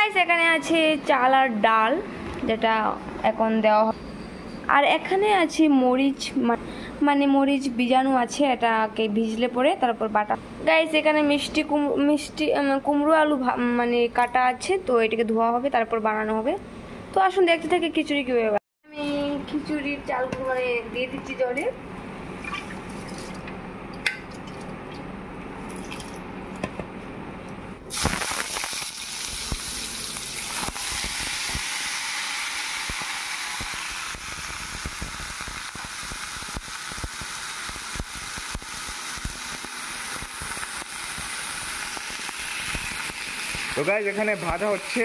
Guys এখানে আছে চাল আর ডাল যেটা এখন দেওয়া হবে, আর এখানে আছে মরিচ, মানে মরিচ বীজাণু আছে, এটাকে ভিজলে পরে তারপর বাটা। গাইস এখানে মিষ্টি কুমড়ো আলু মানে কাটা আছে, তো এটাকে ধোয়া হবে তারপর বানানো হবে। তো আসুন দেখতে থাকি খিচুড়ি কিভাবে। আমি খিচুড়ির চালগুলো মানে দিয়ে দিচ্ছি জলে। তো গাইস এখানে ভাজা হচ্ছে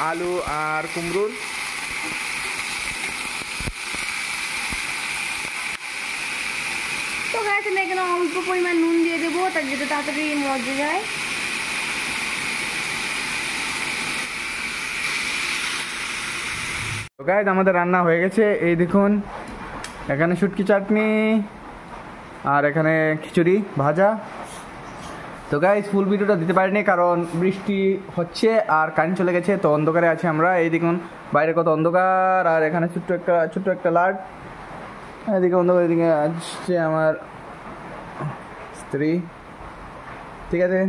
আলু আর কুমড়োর। তো গাইস আমি এখানে অল্প পরিমাণ নুন দিয়ে দেবো তার যাতে তাড়াতাড়ি মজে যায়। তো গাইস আমাদের রান্না হয়ে গেছে, এই দেখুন এখানে শুটকি চাটনি আর এখানে খিচুড়ি ভাজা। তো গাইস ফুল ভিডিওটা দিতে পারিনি কারণ বৃষ্টি হচ্ছে আর কারেন্ট চলে গেছে, তো অন্ধকারে আছি আমরা। এই দেখুন বাইরে কত অন্ধকার, আর এখানে ছোট্ট একটা লাইট, এদিকে অন্ধকার, এদিকে আসছে আমার স্ত্রী। ঠিক আছে।